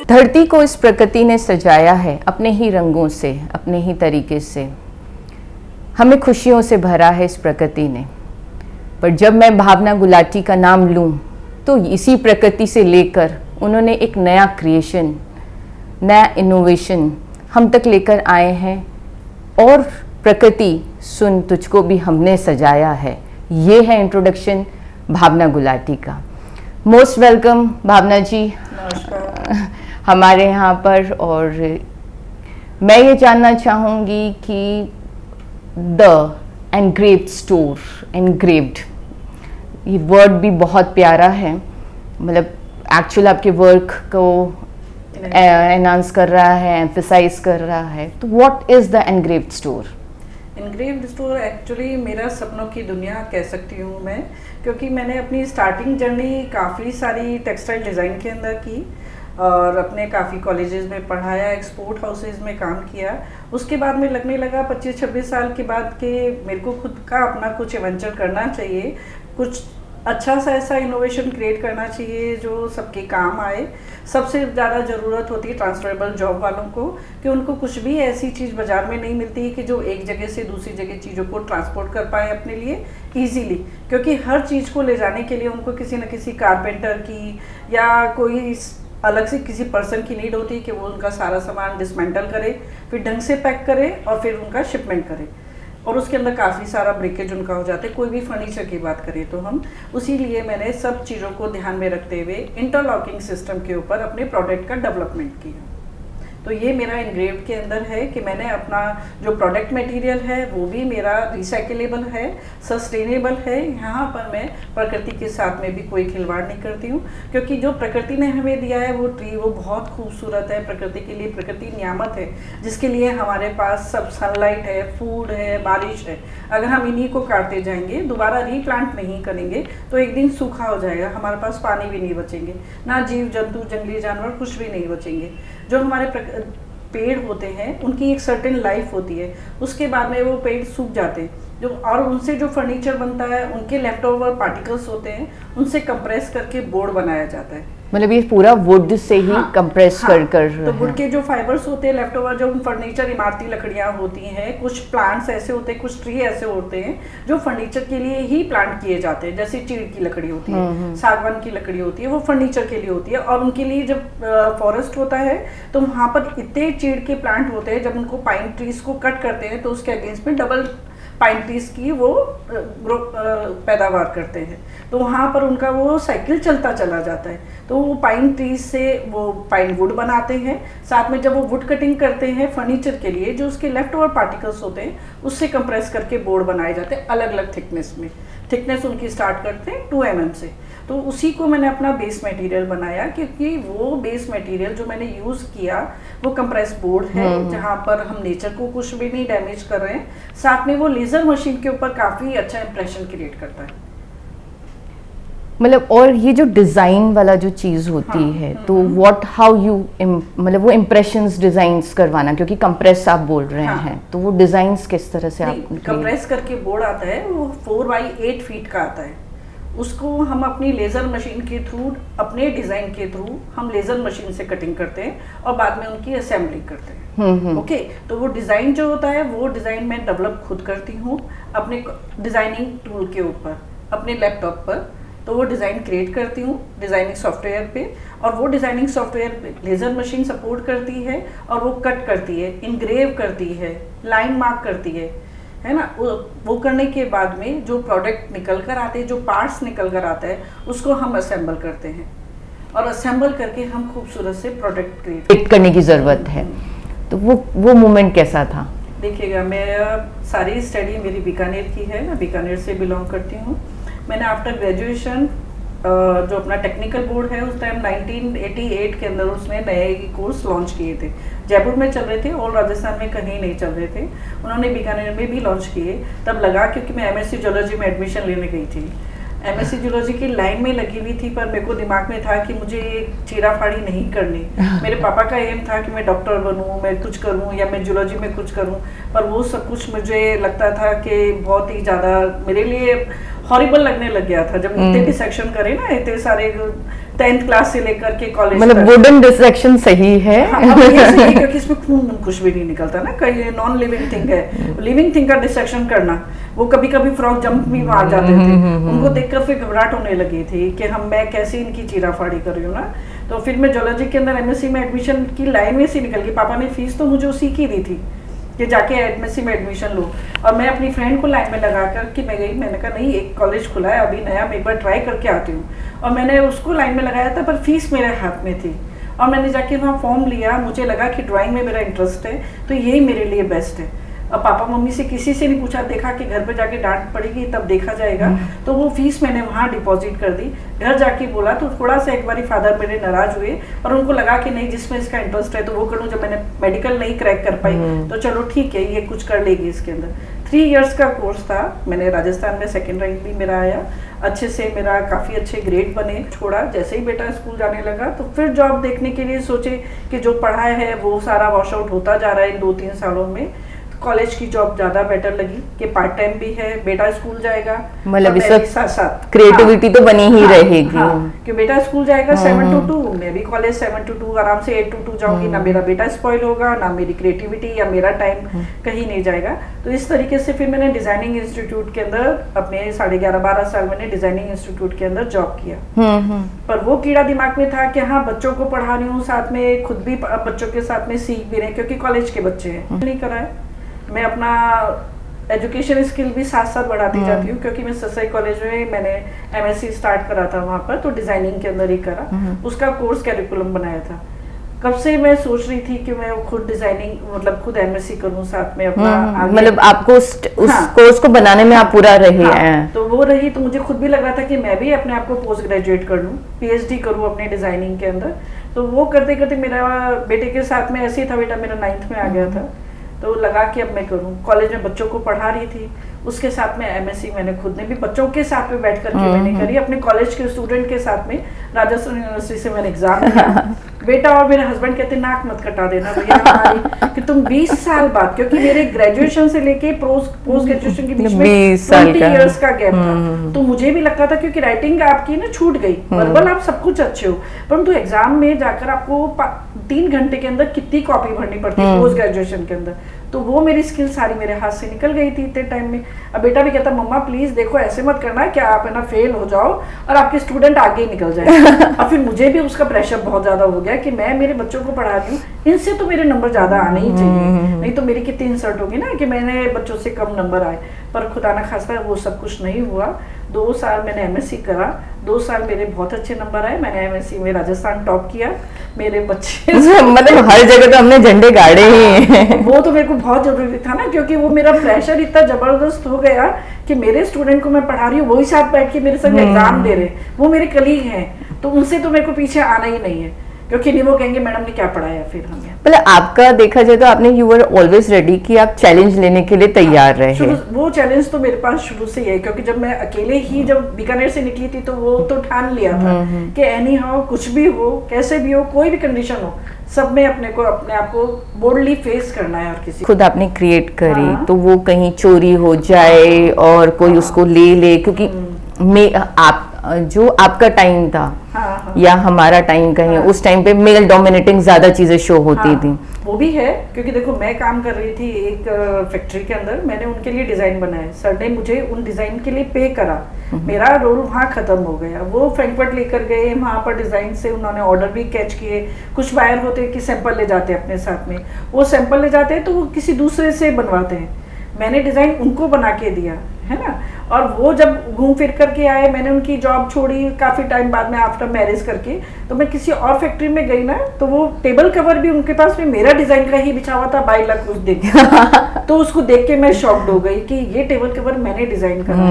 धरती को इस प्रकृति ने सजाया है अपने ही रंगों से, अपने ही तरीके से। हमें खुशियों से भरा है इस प्रकृति ने। पर जब मैं भावना गुलाटी का नाम लूं तो इसी प्रकृति से लेकर उन्होंने एक नया क्रिएशन, नया इनोवेशन हम तक लेकर आए हैं। और प्रकृति सुन तुझको भी हमने सजाया है। ये है इंट्रोडक्शन भावना गुलाटी का। मोस्ट वेलकम भावना जी हमारे यहाँ पर। और मैं ये जानना चाहूँगी कि द एनग्रेव्ड स्टोर, एनग्रेव्ड ये वर्ड भी बहुत प्यारा है, मतलब एक्चुअल आपके वर्क को एनहांस कर रहा है, एम्फसाइज कर रहा है। तो what is the engraved store? Engraved store actually मेरा सपनों की दुनिया कह सकती हूँ मैं, क्योंकि मैंने अपनी स्टार्टिंग जर्नी काफ़ी सारी टेक्सटाइल डिज़ाइन के अंदर की और अपने काफ़ी कॉलेजेस में पढ़ाया, एक्सपोर्ट हाउसेज में काम किया। उसके बाद में लगने लगा 25-26 साल के बाद कि मेरे को खुद का अपना कुछ एवेंचर करना चाहिए, कुछ अच्छा सा ऐसा इनोवेशन क्रिएट करना चाहिए जो सबके काम आए। सबसे ज़्यादा ज़रूरत होती है ट्रांसफरेबल जॉब वालों को, कि उनको कुछ भी ऐसी चीज़ बाज़ार में नहीं मिलती कि जो एक जगह से दूसरी जगह चीज़ों को ट्रांसपोर्ट कर पाए अपने लिए ईजीली। क्योंकि हर चीज़ को ले जाने के लिए उनको किसी न किसी कारपेंटर की या कोई अलग से किसी पर्सन की नीड होती है कि वो उनका सारा सामान डिसमेंटल करे, फिर ढंग से पैक करे और फिर उनका शिपमेंट करे। और उसके अंदर काफ़ी सारा ब्रेकेज उनका हो जाता है। कोई भी फर्नीचर की बात करें तो हम उसी लिए मैंने सब चीज़ों को ध्यान में रखते हुए इंटरलॉकिंग सिस्टम के ऊपर अपने प्रोडक्ट का डेवलपमेंट किया। तो ये मेरा इनग्रेव्ड के अंदर है कि मैंने अपना जो प्रोडक्ट मटेरियल है वो भी मेरा रिसाइकलेबल है, सस्टेनेबल है। यहाँ पर मैं प्रकृति के साथ में भी कोई खिलवाड़ नहीं करती हूँ, क्योंकि जो प्रकृति ने हमें दिया है वो ट्री वो बहुत खूबसूरत है। प्रकृति के लिए प्रकृति नियामत है, जिसके लिए हमारे पास सब सनलाइट है, फूड है, बारिश है। अगर हम इन्हीं को काटते जाएंगे, दोबारा रीप्लांट नहीं करेंगे तो एक दिन सूखा हो जाएगा, हमारे पास पानी भी नहीं बचेंगे, ना जीव जंतु जंगली जानवर कुछ भी नहीं बचेंगे। जो हमारे पेड़ होते हैं उनकी एक सर्टेन लाइफ होती है, उसके बाद में वो पेड़ सूख जाते हैं जो, और उनसे जो फर्नीचर बनता है उनके लेफ्ट ओवर पार्टिकल्स होते हैं, उनसे कंप्रेस करके बोर्ड बनाया जाता है। मतलब ये पूरा वुड से ही कंप्रेस कर तो वुड के जो फाइबर्स होते हैं लेफ्ट ओवर, जो फर्नीचर इमारती लकड़ियां होती हैं, कुछ प्लांट्स ऐसे होते हैं, कुछ ट्री ऐसे होते हैं जो फर्नीचर के लिए ही प्लांट किए जाते हैं। जैसे चीड़ की लकड़ी होती है, सागवान की लकड़ी होती है, वो फर्नीचर के लिए होती है। और उनके लिए जब फॉरेस्ट होता है तो वहाँ पर इतने चीड़ के प्लांट होते हैं, जब उनको पाइन ट्रीज को कट करते हैं तो उसके अगेंस्ट में डबल पाइन ट्रीज की वो पैदावार करते हैं। तो वहाँ पर उनका वो साइकिल चलता चला जाता है। तो वो पाइन ट्रीज से वो पाइन वुड बनाते हैं। साथ में जब वो वुड कटिंग करते हैं फर्नीचर के लिए, जो उसके लेफ्ट ओवर पार्टिकल्स होते हैं उससे कंप्रेस करके बोर्ड बनाए जाते हैं अलग अलग थिकनेस में। थिकनेस उनकी स्टार्ट करते हैं 2 mm से। तो उसी को मैंने अपना बेस मटेरियल बनाया, क्योंकि वो बेस मटेरियल जो मैंने यूज़ किया वो कंप्रेस बोर्ड है, जहाँ पर हम नेचर को कुछ भी नहीं डैमेज कर रहे हैं। साथ में वो लेज़र मशीन के ऊपर काफ़ी अच्छा इंप्रेशन क्रिएट करता है। मतलब और ये जो डिज़ाइन वाला जो चीज़ होती है, तो व्हाट हाउ यू मतलब वो इम्प्रेशंस डिज़ाइंस करवाना, क्योंकि कंप्रेस आप बोल रहे हैं, तो वो डिज़ाइंस किस तरह से आप कंप्रेस करके बोर्ड आता है, वो 4x8 फीट का आता है। उसको हम अपनी लेज़र मशीन के थ्रू, अपने डिज़ाइन के थ्रू हम लेज़र मशीन से कटिंग करते हैं और बाद में उनकी असेंबलिंग करते हैं। ओके, तो वो डिज़ाइन जो होता है वो डिज़ाइन मैं डेवलप खुद करती हूँ अपने डिज़ाइनिंग टूल के ऊपर, अपने लैपटॉप पर। तो वो डिज़ाइन क्रिएट करती हूँ डिज़ाइनिंग सॉफ्टवेयर पे, और वो designing software laser machine support करती है और वो कट करती है, इंग्रेव करती है, लाइन मार्क करती है ना। वो करने के बाद में जो प्रोडक्ट निकल कर आते हैं, जो पार्ट्स निकल कर आता है, उसको हम असेंबल करते हैं और असेंबल करके हम खूबसूरत से प्रोडक्ट क्रिएट करने की ज़रूरत है। तो वो मोमेंट कैसा था? देखिएगा, मैं सारी स्टडी मेरी बीकानेर की है, मैं बीकानेर से बिलोंग करती हूँ। मैंने आफ्टर ग्रेजुएशन जो अपना टेक्निकल बोर्ड है, उस टाइम 1988 के अंदर उसने नए कोर्स लॉन्च किए थे। जयपुर में चल रहे थे और राजस्थान में कहीं नहीं चल रहे थे, उन्होंने बीकानेर में भी लॉन्च किए। तब लगा, क्योंकि मैं एमएससी जूलॉजी में एडमिशन लेने गई थी, एमएससी जूलॉजी की लाइन में लगी हुई थी, पर मेरे को दिमाग में था कि मुझे चीराफाड़ी नहीं करनी। मेरे पापा का एम था कि मैं डॉक्टर बनूं, मैं कुछ करूं या मैं जूलॉजी में कुछ करूं, पर वो सब कुछ मुझे लगता था कि बहुत ही ज़्यादा मेरे लिए हॉरिबल लगने लग गया था जब इतने डिसेक्शन करे ना, इतने सारे 10th क्लास से लेकर के कॉलेज मतलब वुडन डिसेक्शन सही है। हाँ, अब ये सही, क्योंकि इसमें खून कुछ भी नहीं निकलता ना, कई नॉन लिविंग थिंग है। लिविंग थिंग का डिसेक्शन करना, वो कभी कभी फ्रॉग जंप भी मार जाते थे, उनको देखकर फिर घबराहट होने लगी थी कि मैं कैसे इनकी चीराफाड़ी कर रही हूँ ना। तो फिर मैं जोलॉजी के अंदर एमएससी में एडमिशन की लाइन में से निकल गई। पापा ने फीस तो मुझे उसी की दी थी कि जाके एमएससी में एडमिशन लो, और मैं अपनी फ्रेंड को लाइन में लगा कर कि मैं गई, मैंने कहा नहीं एक कॉलेज खुला है अभी नया, मैं एक बार ट्राई करके आती हूँ। और मैंने उसको लाइन में लगाया था, पर फीस मेरे हाथ में थी, और मैंने जाके वहाँ फॉर्म लिया। मुझे लगा कि ड्राइंग में मेरा इंटरेस्ट है तो यही मेरे लिए बेस्ट है। अब पापा मम्मी से किसी से नहीं पूछा, देखा कि घर पे जाके डांट पड़ेगी तब देखा जाएगा, तो वो फीस मैंने वहाँ डिपॉजिट कर दी। घर जाके बोला तो थोड़ा सा एक बारी फादर मेरे नाराज हुए, और उनको लगा कि नहीं जिसमें इसका इंटरेस्ट है तो वो करूँ। जब मैंने मेडिकल नहीं क्रैक कर पाई तो चलो ठीक है ये कुछ कर लेगी इसके अंदर। 3 इयर्स का कोर्स था। मैंने राजस्थान में 2nd रैंक भी मेरा आया, अच्छे से मेरा काफ़ी अच्छे ग्रेड बने। छोड़ा जैसे ही बेटा स्कूल जाने लगा तो फिर जॉब देखने के लिए सोचे कि जो पढ़ा है वो सारा वॉश आउट होता जा रहा है इन 2-3 सालों में। कॉलेज की जॉब ज्यादा बेटर लगी कि पार्ट टाइम भी है, बेटा स्कूल जाएगा, मतलब इस वक्त साथ साथ क्रिएटिविटी तो बनी ही रहेगी। कि बेटा स्कूल जाएगा 7 to 2, मैं भी कॉलेज 7 to 2 आराम से 8 to 2 जाऊंगी, ना मेरा बेटा स्पॉइल होगा, ना मेरी क्रिएटिविटी या मेरा टाइम कहीं नहीं जाएगा। तो इस तरीके से फिर मैंने डिजाइनिंग इंस्टीट्यूट के अंदर अपने 11.5-12 साल मैंने डिजाइनिंग इंस्टीट्यूट के अंदर जॉब किया। पर वो कीड़ा दिमाग में था कि हाँ बच्चों को पढ़ा रही हूँ, साथ में खुद भी बच्चों के साथ में सीख भी रहे, क्योंकि कॉलेज के बच्चे हैं। नहीं करा है, मैं अपना एजुकेशन स्किल भी साथ साथ बढ़ाती जाती हूँ, क्योंकि मैं ससाई कॉलेज में मैंने एमएससी स्टार्ट करा था वहाँ पर, तो डिजाइनिंग के अंदर ही करा, उसका कोर्स कैरिकुलम बनाया था। कब से मैं सोच रही थी कि मैं खुद डिजाइनिंग मतलब खुद एमएससी करूँ, साथ में अपना मतलब आपको उस कोर्स को बनाने में आप पूरा रहे हैं। तो वो रही, तो मुझे खुद भी लग रहा था कि मैं भी अपने आप को पोस्ट ग्रेजुएट कर लूँ, पीएचडी करूँ अपने डिजाइनिंग के अंदर। तो वो करते करते मेरा बेटे के साथ में ऐसे ही था, बेटा मेरा 9th में आ गया था, तो लगा कि अब मैं करूँ। कॉलेज में बच्चों को पढ़ा रही थी, उसके साथ में एमएससी मैंने खुद ने भी बच्चों के साथ में बैठ करके मैंने करी, अपने कॉलेज के स्टूडेंट के साथ में। राजस्थान यूनिवर्सिटी से मैंने एग्जाम दिया। बेटा और मेरे हस्बैंड कहते नाक मत कटा देना भैया हमारी कि तुम 20 साल बाद, क्योंकि मेरे ग्रेजुएशन से लेके पोस्ट ग्रेजुएशन के बीच में 20 इयर्स का गैप था। तो मुझे भी लगता था क्योंकि राइटिंग आपकी ना छूट गई, वर्बल आप सब कुछ अच्छे हो, परंतु एग्जाम में जाकर आपको 3 घंटे के अंदर कितनी कॉपी भरनी पड़ती है पोस्ट ग्रेजुएशन के अंदर। तो वो मेरी स्किल सारी मेरे हाथ से निकल गई थी इतने टाइम में। अब बेटा भी कहता मम्मा प्लीज देखो ऐसे मत करना कि आप है ना फेल हो जाओ और आपके स्टूडेंट आगे ही निकल जाए। और फिर मुझे भी उसका प्रेशर बहुत ज्यादा हो गया कि मैं मेरे बच्चों को पढ़ा रही हूँ, इनसे तो मेरे नंबर ज्यादा आने ही चाहिए, नहीं तो मेरी कितनी इंसल्ट होगी ना कि मैंने बच्चों से कम नंबर आए। पर खुदा ना खास्ता वो सब कुछ नहीं हुआ। 2 साल मैंने एमएससी करा, 2 साल मेरे बहुत अच्छे नंबर आए, मैंने एमएससी में राजस्थान टॉप किया। मेरे बच्चे मतलब हर जगह तो हमने झंडे गाड़े ही हैं। वो तो मेरे को बहुत जरूरी था ना, क्योंकि वो मेरा प्रेशर इतना जबरदस्त हो गया कि मेरे स्टूडेंट को मैं पढ़ा रही हूँ, वही साथ बैठ के मेरे संग एग्जाम दे रहे, वो मेरे कलीग हैं, तो उनसे तो मेरे को पीछे आना ही नहीं है, क्योंकि नहीं वो कहेंगे मैडम ने क्या पढ़ाया। फिर हमें मतलब आपका देखा जाए तो आपने यू वर ऑलवेज रेडी कि आप चैलेंज लेने के लिए तैयार रहे। वो चैलेंज तो मेरे पास शुरू से ही है, क्योंकि जब मैं अकेले ही जब बीकानेर से निकली थी तो वो तो ठान लिया था कि एनी हाउ कुछ भी हो, कैसे भी हो, कोई भी कंडीशन हो, सब में अपने आप को बोल्डली फेस करना है। और किसी खुद आपने क्रिएट करी तो वो कहीं चोरी हो जाए और कोई उसको ले, क्योंकि आप जो आपका टाइम था या हमारा टाइम कहीं उस टाइम पे मेल डोमिनेटिंग ज्यादा चीजें शो होती थी। वो भी है, क्योंकि देखो मैं काम कर रही थी एक फैक्ट्री के अंदर, मैंने उनके लिए डिजाइन बनाए, सर ने मुझे उन डिजाइन के लिए पे करा, मेरा रोल वहाँ खत्म हो गया। वो फ्रैंकफर्ट लेकर गए, वहाँ पर डिजाइन से उन्होंने ऑर्डर भी कैच किए। कुछ बायर होते हैं कि सैंपल ले जाते हैं अपने साथ में, वो सैंपल ले जाते हैं तो वो किसी दूसरे से बनवाते हैं, मैंने डिजाइन उनको बना के दिया है ना। और वो जब घूम फिर करके आए, मैंने उनकी जॉब छोड़ी काफ़ी टाइम बाद में आफ्टर मैरिज करके, तो मैं किसी और फैक्ट्री में गई ना, तो वो टेबल कवर भी उनके पास में मेरा डिजाइन का ही बिछा हुआ था 22 लाख उस दिन। तो उसको देख के मैं शॉक्ड हो गई कि ये टेबल कवर मैंने डिजाइन करा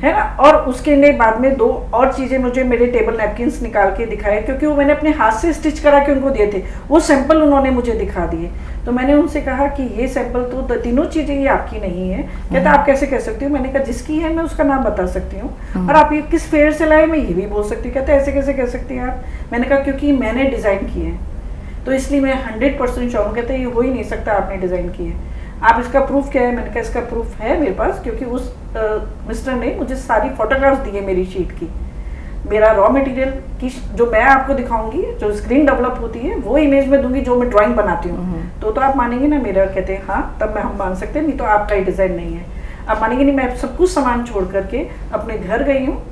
है ना। और उसके लिए बाद में 2 और चीजें मुझे मेरे टेबल नैपकिन्स निकाल के दिखाए, क्योंकि वो मैंने अपने हाथ से स्टिच करा के उनको दिए थे, वो सैंपल उन्होंने मुझे दिखा दिए। तो मैंने उनसे कहा कि ये सैंपल तो तीनों चीजें ये आपकी नहीं है। कहता आप कैसे कह सकती हो? मैंने कहा जिसकी है मैं उसका नाम बता सकती हूँ, और आप ये किस फेयर से लाए मैं ये भी बोल सकती हूँ। कहते ऐसे कैसे कह सकती हैं आप? मैंने कहा क्योंकि मैंने डिजाइन किए हैं, तो इसलिए मैं 100% श्योर हूँ। कहते ये हो ही नहीं सकता आपने डिजाइन किए है, आप इसका प्रूफ क्या है? मैंने कहा इसका प्रूफ है मेरे पास, क्योंकि उस मिस्टर ने मुझे सारी फोटोग्राफ्स दी है मेरी शीट की, मेरा रॉ मटेरियल की जो मैं आपको दिखाऊंगी, जो स्क्रीन डेवलप होती है वो इमेज में दूंगी जो मैं ड्राइंग बनाती हूँ। तो आप मानेंगे ना मेरा, कहते हैं हाँ, तब मैं हम मान सकते हैं, नहीं तो आपका ही डिज़ाइन नहीं है। आप मानेंगे नहीं, मैं सब कुछ सामान छोड़ करके अपने घर गई हूँ,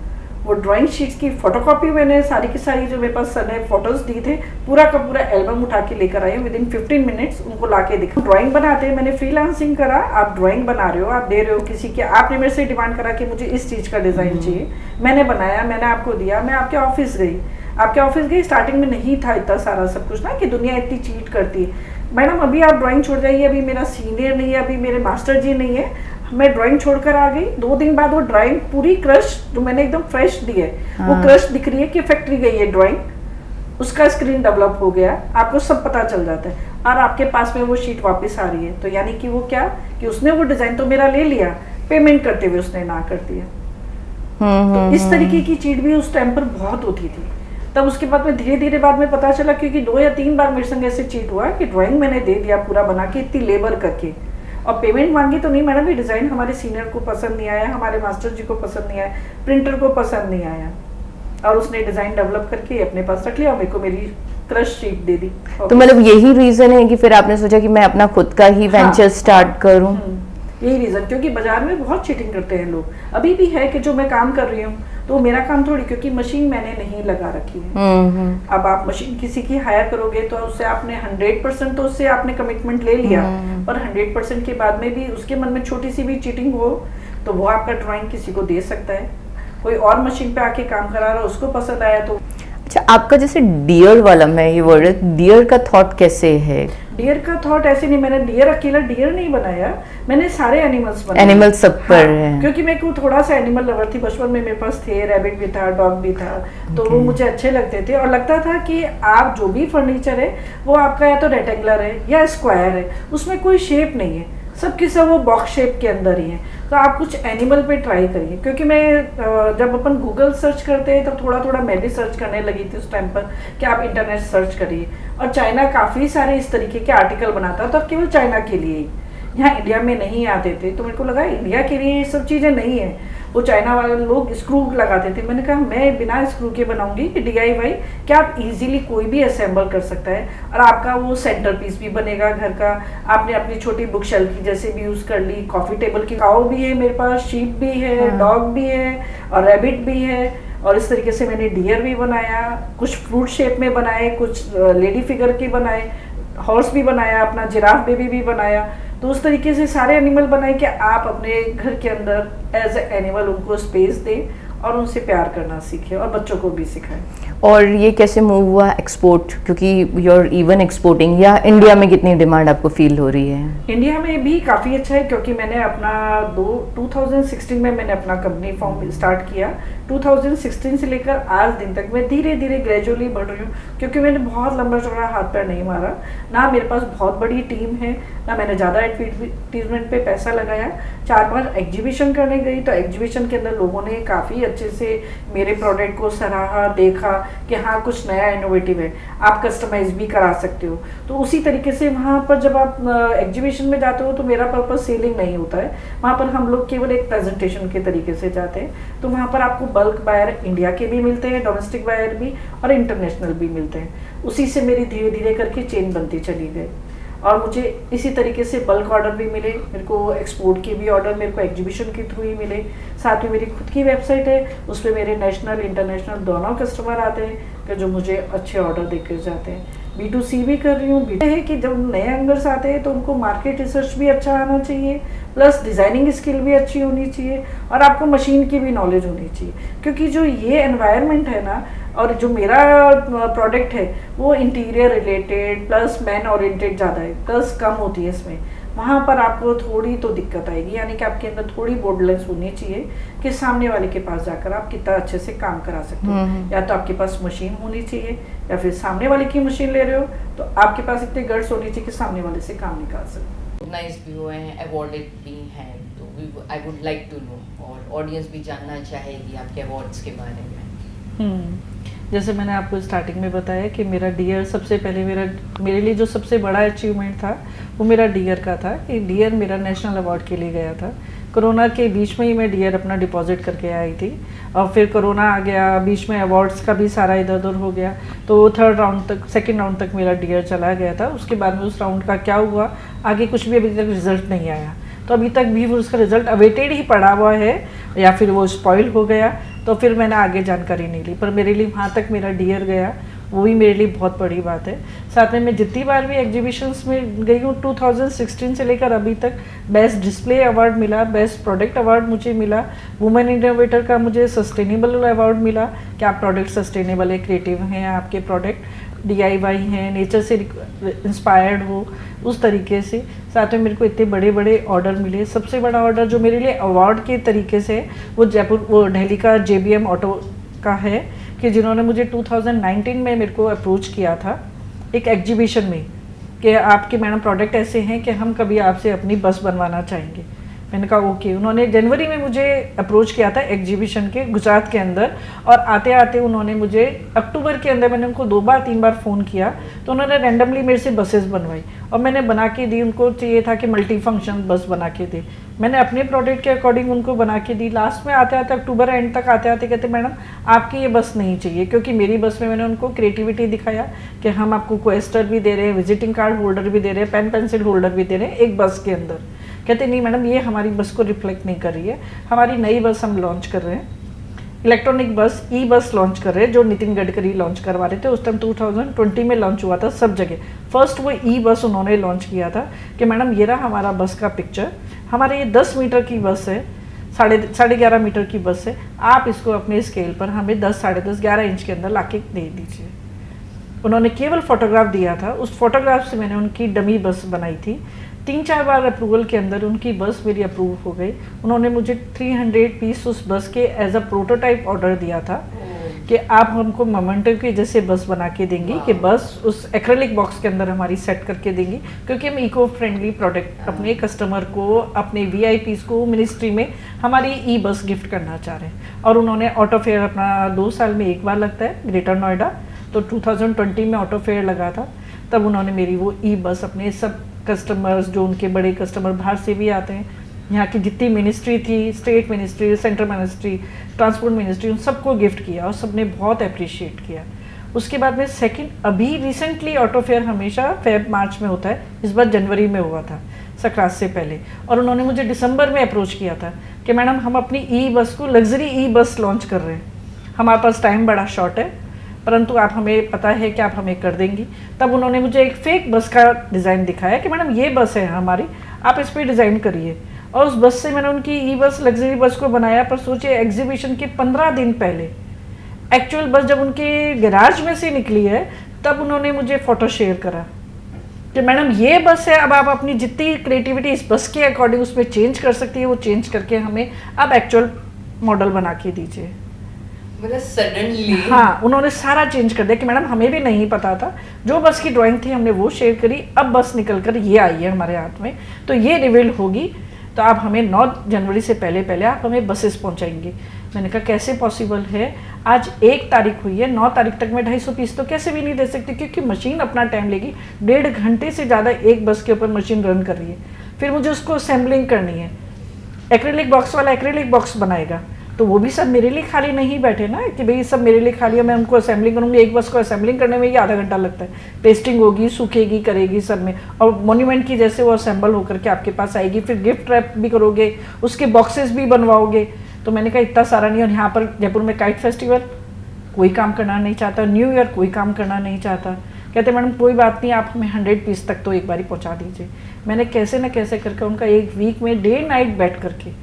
वो ड्राइंग शीट्स की फोटोकॉपी मैंने सारी की सारी जो मेरे पास सर ने फोटोज दी थे, पूरा का पूरा एल्बम उठा के लेकर आई हूँ। विदिन 15 मिनट्स उनको ला के दिखा। ड्राइंग बनाते हैं, मैंने फ्रीलांसिंग करा, आप ड्राइंग बना रहे हो, आप दे रहे हो किसी के, आपने मेरे से डिमांड करा कि मुझे इस चीज़ का डिज़ाइन चाहिए, मैंने बनाया, मैंने आपको दिया, मैं आपके ऑफिस गई, आपके ऑफिस गई, स्टार्टिंग में नहीं था इतना सारा सब कुछ ना, कि दुनिया इतनी चीट करती है। मैडम अभी आप ड्राइंग छोड़ जाइए, अभी मेरा सीनियर नहीं है, अभी मेरे मास्टर जी नहीं है, मैं ड्राइंग छोड़कर आ गई। 2 दिन बाद वो ड्राइंग पूरी क्रश, जो मैंने एकदम फ्रेश दी है, वो क्रश दिख रही है कि फैक्ट्री गई है ड्राइंग, उसका स्क्रीन डेवलप हो गया, आपको सब पता चल जाता है, और आपके पास में वो शीट वापस आ रही है। तो यानी कि वो क्या, कि उसने वो डिज़ाइन तो मेरा ले लिया, पेमेंट करते हुए उसने ना कर दिया। तो इस तरीके की चीट भी उस टाइम पर बहुत होती थी। तब उसके बाद में धीरे धीरे बाद में पता चला, क्योंकि 2 या 3 बार मेरे संग ऐसे चीट हुआ कि ड्राइंग मैंने दे दिया पूरा बना के, इतनी लेबर करके, और पेमेंट मांगी तो नहीं मैडम, ये डिज़ाइन हमारे सीनियर को पसंद नहीं आया, हमारे मास्टर जी को पसंद नहीं आया, प्रिंटर को पसंद नहीं आया, और उसने डिज़ाइन डेवलप करके अपने पास रख लिया और मेरे को मेरी क्रश शीट दे दी। तो मतलब यही रीज़न है कि फिर आपने सोचा कि मैं अपना खुद का ही वेंचर स्टार्ट करूं? यही रीज़न, क्योंकि बाजार में बहुत चीटिंग करते हैं लोग, अभी भी है कि जो मैं काम कर रही हूँ तो मेरा काम थोड़ी, क्योंकि मशीन मैंने नहीं लगा रखी है। अब आप मशीन किसी की हायर करोगे तो उससे आपने 100% तो उससे आपने कमिटमेंट ले लिया, पर 100% के बाद में भी उसके मन में छोटी सी भी चीटिंग हो तो वो आपका ड्राइंग किसी को दे सकता है। कोई और मशीन पे आके काम करा रहा, उसको पसंद आया तो। अच्छा, आपका जैसे डियर वाला, मैं ये वर्ड, डियर का थॉट कैसे है? डियर का थॉट ऐसे नहीं, मैंने डियर अकेला डियर नहीं बनाया, मैंने सारे एनिमल्स बनाए। एनिमल सब पर है। क्योंकि मैं को थोड़ा सा एनिमल लवर थी, बचपन में मेरे पास थे, रैबिट भी था, डॉग भी था, तो वो मुझे अच्छे लगते थे, और लगता था कि आप जो भी फर्नीचर है वो आपका या तो रेक्टेंगुलर है या स्क्वायर है, उसमें कोई शेप नहीं है, सब के सब वो बॉक्स शेप के अंदर ही है। तो आप कुछ एनिमल पे ट्राई करिए, क्योंकि मैं जब अपन गूगल सर्च करते हैं तब थोड़ा थोड़ा मैं भी सर्च करने लगी थी उस टाइम पर कि आप इंटरनेट सर्च करिए, और चाइना काफ़ी सारे इस तरीके के आर्टिकल बनाता था, केवल चाइना के लिए ही, यहाँ इंडिया में नहीं आते थे। तो मेरे को लगा इंडिया के लिए ये सब चीज़ें नहीं है, वो चाइना वाले लोग स्क्रू लगाते थे। मैंने कहा मैं बिना स्क्रू के बनाऊंगी कि DIY, क्या आप इजीली कोई भी असेंबल कर सकता है, और आपका वो सेंटर पीस भी बनेगा घर का। आपने अपनी छोटी बुक शेल्फ की जैसे भी यूज़ कर ली, कॉफ़ी टेबल की, काऊ भी है मेरे पास, शीप भी है, डॉग भी है, और रैबिट भी है, और इस तरीके से मैंने डियर भी बनाया, कुछ फ्रूट शेप में बनाए, कुछ लेडी फिगर के बनाए, हॉर्स भी बनाया, अपना जिराफ बेबी भी बनाया। तो उस तरीके से सारे एनिमल बनाए कि आप अपने घर के अंदर एज ए एनिमल उनको स्पेस दें और उनसे प्यार करना सीखें, और बच्चों को भी सिखाएं। और ये कैसे मूव हुआ एक्सपोर्ट, क्योंकि यूर इवन एक्सपोर्टिंग, या इंडिया में कितनी डिमांड आपको फील हो रही है? इंडिया में भी काफ़ी अच्छा है, क्योंकि मैंने अपना 2016 में मैंने अपना कंपनी फॉर्म स्टार्ट किया। 2016 से लेकर आज दिन तक मैं धीरे धीरे ग्रेजुअली बढ़ रही हूँ, क्योंकि मैंने बहुत लंबा चौड़ा हाथ पैर नहीं मारा, ना मेरे पास बहुत बड़ी टीम है, ना मैंने ज़्यादा एडवर्टीजमेंट पे पैसा लगाया। 4-5 एग्जीबिशन करने गई, तो एग्जीबिशन के अंदर लोगों ने काफ़ी अच्छे से मेरे प्रोडक्ट को सराहा, देखा कि हाँ कुछ नया इनोवेटिव है, आप कस्टमाइज भी करा सकते हो। तो उसी तरीके से वहाँ पर जब आप एग्जीबिशन में जाते हो तो मेरा पर्पस सेलिंग नहीं होता है, वहाँ पर हम लोग केवल एक प्रेजेंटेशन के तरीके से जाते हैं। तो वहाँ पर आपको बल्क बायर इंडिया के भी मिलते हैं, डोमेस्टिक बायर भी, और इंटरनेशनल भी मिलते हैं। उसी से मेरी धीरे धीरे करके चेन बनती चली गई, और मुझे इसी तरीके से बल्क ऑर्डर भी मिले, मेरे को एक्सपोर्ट के भी ऑर्डर मेरे को एग्जीबिशन के थ्रू ही मिले। साथ में मेरी खुद की वेबसाइट है, उस पर मेरे नेशनल इंटरनेशनल दोनों कस्टमर आते हैं कि जो मुझे अच्छे ऑर्डर देकर जाते हैं। B2C भी कर रही हूँ। है कि जब नए एंगर्स आते हैं तो उनको मार्केट रिसर्च भी अच्छा आना चाहिए, प्लस डिज़ाइनिंग स्किल भी अच्छी होनी चाहिए, और आपको मशीन की भी नॉलेज होनी चाहिए, क्योंकि जो ये एनवायरनमेंट है ना, और जो मेरा प्रोडक्ट है वो interior related plus man oriented ज़्यादा है, प्लस कम होती है इसमें। वहाँ पर आपको थोड़ी तो दिक्कत आएगी, यानी कि आपके अंदर थोड़ी बोल्डनेस होनी चाहिए कि सामने वाले के पास जाकर आप कितना अच्छे से काम करा सकते हो। या तो आपके पास मशीन होनी चाहिए, या फिर सामने वाले की मशीन ले रहे हो तो आपके पास इतने गट्स होनी चाहिए कि सामने वाले से काम निकाल सके। नाइस भी हुए हैं, अवॉर्डेड भी हैं, तो I would like to know, और ऑडियंस भी जानना चाहेगी आपके अवार्ड्स के बारे में। जैसे मैंने आपको स्टार्टिंग में बताया कि मेरा डियर सबसे पहले मेरे लिए जो सबसे बड़ा अचीवमेंट था वो मेरा डियर का था, कि डियर मेरा नेशनल अवार्ड के लिए गया था। कोरोना के बीच में ही मैं डीआर अपना डिपॉजिट करके आई थी, और फिर कोरोना आ गया, बीच में अवार्ड्स का भी सारा इधर उधर हो गया, तो थर्ड राउंड तक, सेकंड राउंड तक मेरा डीआर चला गया था। उसके बाद में उस राउंड का क्या हुआ आगे कुछ भी अभी तक रिजल्ट नहीं आया, तो अभी तक भी वो उसका रिजल्ट अवेटेड ही पड़ा हुआ है, या फिर वो स्पॉइल हो गया, तो फिर मैंने आगे जानकारी नहीं ली। पर मेरे लिए वहाँ तक मेरा डीआर गया, वो भी मेरे लिए बहुत बड़ी बात है। साथ में मैं जितनी बार भी एग्जीबिशंस में गई हूँ 2016 से लेकर अभी तक बेस्ट डिस्प्ले अवार्ड मिला, बेस्ट प्रोडक्ट अवार्ड मुझे मिला, वुमेन इनोवेटर का मुझे सस्टेनेबल अवार्ड मिला कि आप प्रोडक्ट सस्टेनेबल है, क्रिएटिव हैं आपके प्रोडक्ट, DIY हैं, नेचर से इंस्पायर्ड हो उस तरीके से। साथ में मेरे को इतने बड़े बड़े ऑर्डर मिले। सबसे बड़ा ऑर्डर जो मेरे लिए अवार्ड के तरीके से वो दिल्ली का JBM ऑटो का है, कि जिन्होंने मुझे 2019 में मेरे को अप्रोच किया था एक एग्जीबिशन में कि आपके मैडम प्रोडक्ट ऐसे हैं कि हम कभी आपसे अपनी बस बनवाना चाहेंगे। मैंने कहा ओके। उन्होंने जनवरी में मुझे अप्रोच किया था एग्जीबिशन के गुजरात के अंदर, और आते आते उन्होंने मुझे अक्टूबर के अंदर, मैंने उनको 2 बार 3 बार फ़ोन किया, तो उन्होंने रैंडमली मेरे से बसेस बनवाई और मैंने बना के दी। उनको चाहिए था कि मल्टी फंक्शन बस बना के दे, मैंने अपने प्रोडक्ट के अकॉर्डिंग उनको बना के दी। लास्ट में आते आते अक्टूबर एंड तक आते आते कहते मैडम आपकी ये बस नहीं चाहिए, क्योंकि मेरी बस में मैंने उनको क्रिएटिविटी दिखाया कि हम आपको क्वेस्टर भी दे रहे हैं, विजिटिंग कार्ड होल्डर भी दे रहे हैं, पेन पेंसिल होल्डर भी दे रहे हैं एक बस के अंदर। कहते नहीं मैडम ये हमारी बस को रिफ्लेक्ट नहीं कर रही है, हमारी नई बस हम लॉन्च कर रहे हैं, इलेक्ट्रॉनिक बस, ई बस लॉन्च कर रहे हैं, जो नितिन गडकरी लॉन्च करवा रहे थे उस टाइम 2020 में लॉन्च हुआ था सब जगह। फर्स्ट वो ई बस उन्होंने लॉन्च किया था कि मैडम ये रहा हमारा बस का पिक्चर, हमारे ये 10 मीटर की बस है, 11.5 मीटर की बस है, आप इसको अपने स्केल पर हमें 10, 10.5, 11 इंच के अंदर लाके दे दीजिए। उन्होंने केवल फोटोग्राफ दिया था, उस फोटोग्राफ से मैंने उनकी डमी बस बनाई थी। 3-4 बार अप्रूवल के अंदर उनकी बस मेरी अप्रूव हो गई। उन्होंने मुझे 300 पीस उस बस के एज अ प्रोटोटाइप ऑर्डर दिया था कि आप हमको मोमेंटो की जैसे बस बना के देंगी, कि बस उस एक्रेलिक बॉक्स के अंदर हमारी सेट करके देंगी, क्योंकि हम इको फ्रेंडली प्रोडक्ट अपने कस्टमर को, अपने VIPs को मिनिस्ट्री में हमारी ई बस गिफ्ट करना चाह रहे हैं। और उन्होंने ऑटो फेयर अपना 2 साल में एक बार लगता है ग्रेटर नोएडा, तो 2020 में ऑटो फेयर लगा था, तब उन्होंने मेरी वो ई बस अपने सब कस्टमर्स, जो उनके बड़े कस्टमर बाहर से भी आते हैं, यहाँ की जितनी मिनिस्ट्री थी, state ministry, central ministry, transport ministry, उन सबको गिफ्ट किया और सबने बहुत अप्रिशिएट किया। उसके बाद में सेकंड, अभी रिसेंटली ऑटो फेयर हमेशा Feb-March में होता है, इस बार जनवरी में हुआ था संक्रांत से पहले, और उन्होंने मुझे दिसंबर में अप्रोच किया था कि मैडम हम अपनी ई बस को लग्जरी ई बस लॉन्च कर रहे हैं, हमारे पास टाइम बड़ा शॉर्ट है, परंतु आप हमें पता है कि आप हमें कर देंगी। तब उन्होंने मुझे एक फेक बस का डिज़ाइन दिखाया कि मैडम ये बस है हमारी, आप इस पर डिज़ाइन करिए, और उस बस से मैंने उनकी ई बस, लग्जरी बस को बनाया। पर सोचिए एग्जीबिशन के 15 दिन पहले एक्चुअल बस जब उनके गैराज में से निकली है, तब उन्होंने मुझे फ़ोटो शेयर करा कि मैडम ये बस है, अब आप अपनी जितनी क्रिएटिविटी इस बस के अकॉर्डिंग उसमें चेंज कर सकती है, वो चेंज करके हमें अब एक्चुअल मॉडल बना के दीजिए। मतलब सडनली हाँ, उन्होंने सारा चेंज कर दिया कि मैडम हमें भी नहीं पता था, जो बस की ड्राइंग थी हमने वो शेयर करी, अब बस निकल कर ये आई है हमारे हाथ में, तो ये रिवील होगी, तो आप हमें 9 जनवरी से पहले आप हमें बसेस पहुंचाएंगे। मैंने कहा कैसे पॉसिबल है, आज 1 तारीख हुई है, 9 तारीख तक मैं 250 पीस तो कैसे भी नहीं दे सकती, क्योंकि मशीन अपना टाइम लेगी, 1.5 घंटे से ज़्यादा एक बस के ऊपर मशीन रन कर रही है, फिर मुझे उसको असेंबलिंग करनी है। एक्रेलिक बॉक्स वाला एक्रेलिक बॉक्स बनाएगा, तो वो भी सब मेरे लिए खाली नहीं बैठे ना कि भाई सब मेरे लिए खाली है, मैं उनको असेंबलिंग करूँगी। एक बस को असेंबलिंग करने में ही आधा घंटा लगता है, पेस्टिंग होगी, सूखेगी, करेगी सब में, और मोन्यूमेंट की जैसे वो असेंबल होकर के आपके पास आएगी, फिर गिफ्ट रैप भी करोगे, उसके बॉक्सेस भी बनवाओगे। तो मैंने कहा इतना सारा नहीं। और यहाँ पर जयपुर में काइट फेस्टिवल कोई काम करना नहीं चाहता, न्यू ईयर कोई काम करना नहीं चाहता, कहते मैडम कोई बात नहीं, आप हमें 100 पीस तक तो एक बार ही पहुँचा दीजिए। मैंने कैसे न कैसे करके उनका एक वीक में डे नाइट बैठ करके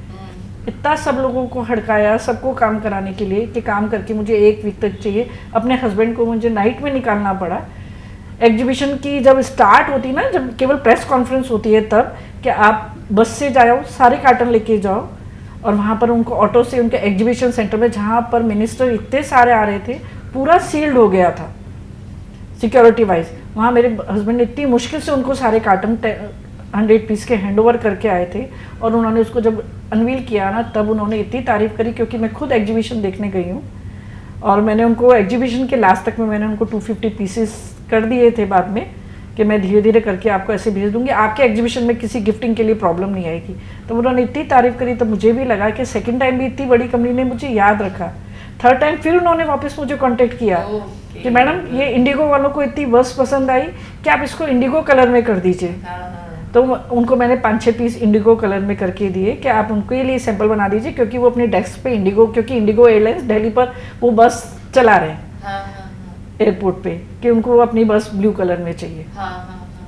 इतना सब लोगों को हड़काया, सबको काम कराने के लिए कि काम करके मुझे 1 वीक तक चाहिए। अपने हस्बैंड को मुझे नाइट में निकालना पड़ा। एग्जीबिशन की जब स्टार्ट होती ना, जब केवल प्रेस कॉन्फ्रेंस होती है, तब कि आप बस से जाओ, सारे कार्टन लेके जाओ, और वहाँ पर उनको ऑटो से उनके एग्जीबिशन सेंटर में, जहाँ पर मिनिस्टर इतने सारे आ रहे थे, पूरा सील्ड हो गया था सिक्योरिटी वाइज। वहाँ मेरे हस्बैंड ने इतनी मुश्किल से उनको सारे कार्टन 100 पीस के हैंडओवर करके आए थे, और उन्होंने उसको जब अनवील किया ना, तब उन्होंने इतनी तारीफ़ करी, क्योंकि मैं खुद एग्जीबिशन देखने गई हूँ, और मैंने उनको एग्जीबिशन के लास्ट तक में मैंने उनको 250 पीसेस कर दिए थे बाद में, कि मैं धीरे धीरे करके आपको ऐसे भेज दूंगी, आपके एग्जीबिशन में किसी गिफ्टिंग के लिए प्रॉब्लम नहीं आएगी। तो उन्होंने इतनी तारीफ करी तो मुझे भी लगा कि सेकंड टाइम भी इतनी बड़ी कंपनी ने मुझे याद रखा। थर्ड टाइम फिर उन्होंने वापस मुझे कांटेक्ट किया कि मैडम ये इंडिगो वालों को इतनी बस पसंद आई कि आप इसको इंडिगो कलर में कर दीजिए। तो उनको मैंने 5-6 पीस इंडिगो कलर में करके दिए कि आप उनके लिए सैंपल बना दीजिए, क्योंकि वो अपने डेस्क पे इंडिगो, क्योंकि इंडिगो एयरलाइंस दिल्ली पर वो बस चला रहे हैं एयरपोर्ट पे, कि उनको अपनी बस ब्लू कलर में चाहिए।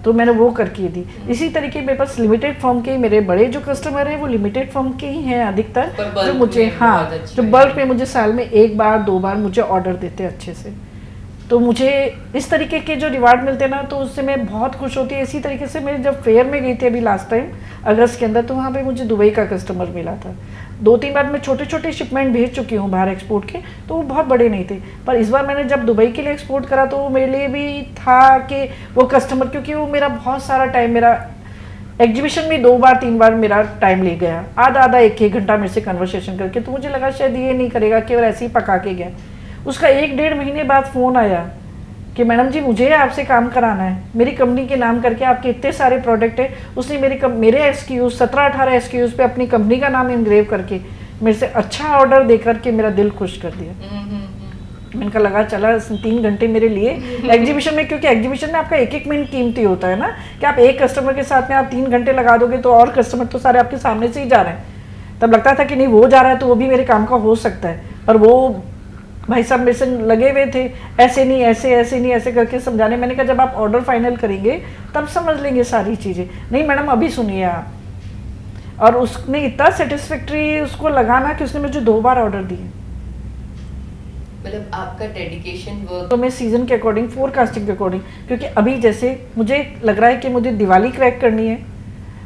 तो मैंने वो करके दी। इसी तरीके मेरे पास लिमिटेड फॉर्म के मेरे बड़े जो कस्टमर हैं वो लिमिटेड फॉर्म के ही हैं अधिकतर, जो मुझे जो बल्क में मुझे साल में 1 बार 2 बार मुझे ऑर्डर देते हैं अच्छे से। तो मुझे इस तरीके के जो रिवार्ड मिलते हैं ना, तो उससे मैं बहुत खुश होती है। इसी तरीके से मैं जब फेयर में गई थी अभी लास्ट टाइम अगस्त के अंदर, तो वहाँ पे मुझे दुबई का कस्टमर मिला था। 2-3 बार मैं छोटे छोटे शिपमेंट भेज चुकी हूँ बाहर एक्सपोर्ट के, तो वो बहुत बड़े नहीं थे। पर इस बार मैंने जब दुबई के लिए एक्सपोर्ट करा तो वो मेरे लिए भी था कि वो कस्टमर, क्योंकि वो मेरा बहुत सारा टाइम, मेरा एग्जीबिशन में 2 बार 3 बार मेरा टाइम ले गया, आधा 1-1 घंटा मेरे से कन्वर्सेशन करके। तो मुझे लगा शायद ये नहीं करेगा, केवल ऐसे ही पका के गया। उसका 1-1.5 महीने बाद फ़ोन आया कि मैडम जी मुझे आपसे काम कराना है, मेरी कंपनी के नाम करके आपके इतने सारे प्रोडक्ट हैं। उसने मेरे SKUs 17-18 SKUs पे अपनी कंपनी का नाम इनग्रेव करके मेरे से अच्छा ऑर्डर दे करके मेरा दिल खुश कर दिया। मैंने कहा लगा चला 3 घंटे मेरे लिए एग्जीबिशन में, क्योंकि एग्जीबिशन में आपका 1-1 मिनट कीमती होता है ना, कि आप एक कस्टमर के साथ में आप 3 घंटे लगा दोगे तो और कस्टमर तो सारे आपके सामने से ही जा रहे हैं। तब लगता था कि नहीं वो जा रहा है तो वो भी मेरे काम का हो सकता है। और वो भाई साहब मेरे से लगे हुए थे, ऐसे नहीं ऐसे नहीं ऐसे करके समझाने। मैंने कहा जब आप ऑर्डर फाइनल करेंगे तब समझ लेंगे सारी चीज़ें। नहीं मैडम अभी सुनिए आप। और उसने इतना सेटिस्फैक्ट्री उसको लगाना कि उसने मुझे 2 बार ऑर्डर दिए। मतलब आपका डेडिकेशन वर्क। तो मैं सीजन के अकॉर्डिंग, फोरकास्टिंग के अकॉर्डिंग, क्योंकि अभी जैसे मुझे लग रहा है कि मुझे दिवाली क्रैक करनी है,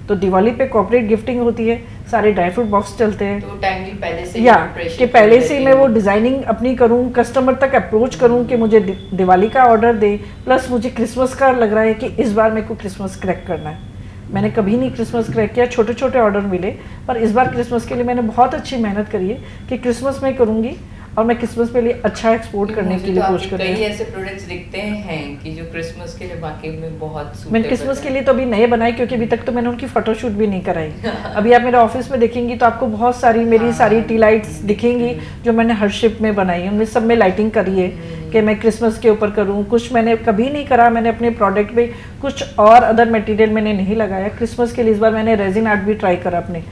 तो दिवाली पे कॉर्पोरेट गिफ्टिंग होती है, सारे ड्राई फ्रूट बॉक्स चलते हैं, तो टाइमली पहले से कि पहले से मैं वो डिज़ाइनिंग अपनी करूं, कस्टमर तक अप्रोच करूं कि मुझे दिवाली का ऑर्डर दे। प्लस मुझे क्रिसमस का लग रहा है कि इस बार मेरे को क्रिसमस क्रैक करना है। मैंने कभी नहीं क्रिसमस क्रैक किया, छोटे छोटे ऑर्डर मिले, पर इस बार क्रिसमस के लिए मैंने बहुत अच्छी मेहनत करी है कि क्रिसमस में करूँगी और मैं क्रिसमस के लिए अच्छा एक्सपोर्ट करने के लिए कोशिश कर रही हूँ। कई ऐसे प्रोडक्ट्स दिखते हैं कि जो क्रिसमस के लिए वाकई में बहुत मैंने क्रिसमस के लिए तो अभी नए बनाए, क्योंकि अभी तक तो मैंने उनकी फोटोशूट भी नहीं कराई। अभी आप मेरे ऑफिस में देखेंगी तो आपको बहुत सारी मेरी सारी टी लाइट्स दिखेंगी जो मैंने हर शिप में बनाई है। उनमें सब में लाइटिंग करी है कि मैं क्रिसमस के ऊपर करूँ। कुछ मैंने कभी नहीं करा, मैंने अपने प्रोडक्ट पे कुछ और अदर मटेरियल मैंने नहीं लगाया। क्रिसमस के लिए इस बार मैंने रेजिन आर्ट भी ट्राई करा, अपने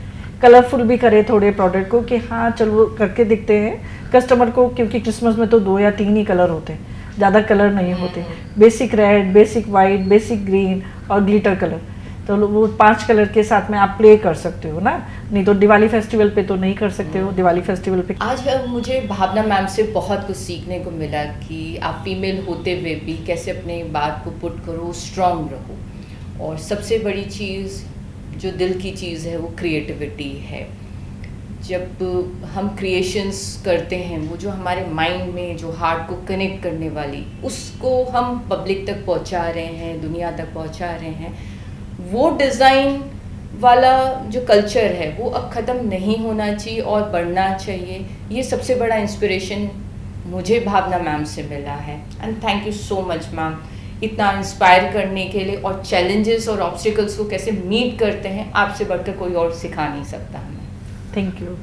कलरफुल भी करे थोड़े प्रोडक्ट को, कि हाँ चलो करके दिखते हैं कस्टमर को, क्योंकि क्रिसमस में तो 2 या 3 ही कलर होते हैं, ज़्यादा कलर नहीं होते। Basic red, basic white, basic green और ग्लिटर कलर, तो वो 5 कलर के साथ में आप प्ले कर सकते हो ना। नहीं तो दिवाली फेस्टिवल पे तो नहीं कर सकते हो। दिवाली फेस्टिवल पे आज मुझे भावना मैम से बहुत कुछ सीखने को मिला कि आप फीमेल होते हुए भी कैसे अपने बात को पुट करो, स्ट्रांग रहो। और सबसे बड़ी चीज़ जो दिल की चीज़ है वो क्रिएटिविटी है। जब हम क्रिएशंस करते हैं, वो जो हमारे माइंड में जो हार्ट को कनेक्ट करने वाली, उसको हम पब्लिक तक पहुंचा रहे हैं, दुनिया तक पहुंचा रहे हैं। वो डिज़ाइन वाला जो कल्चर है वो अब ख़त्म नहीं होना चाहिए और बढ़ना चाहिए। ये सबसे बड़ा इंस्पिरेशन मुझे भावना मैम से मिला है। And thank you so much ma'am, इतना इंस्पायर करने के लिए। और चैलेंजेस और ऑब्स्टिकल्स को कैसे मीट करते हैं, आपसे बढ़कर कोई और सिखा नहीं सकता हमें। Thank you.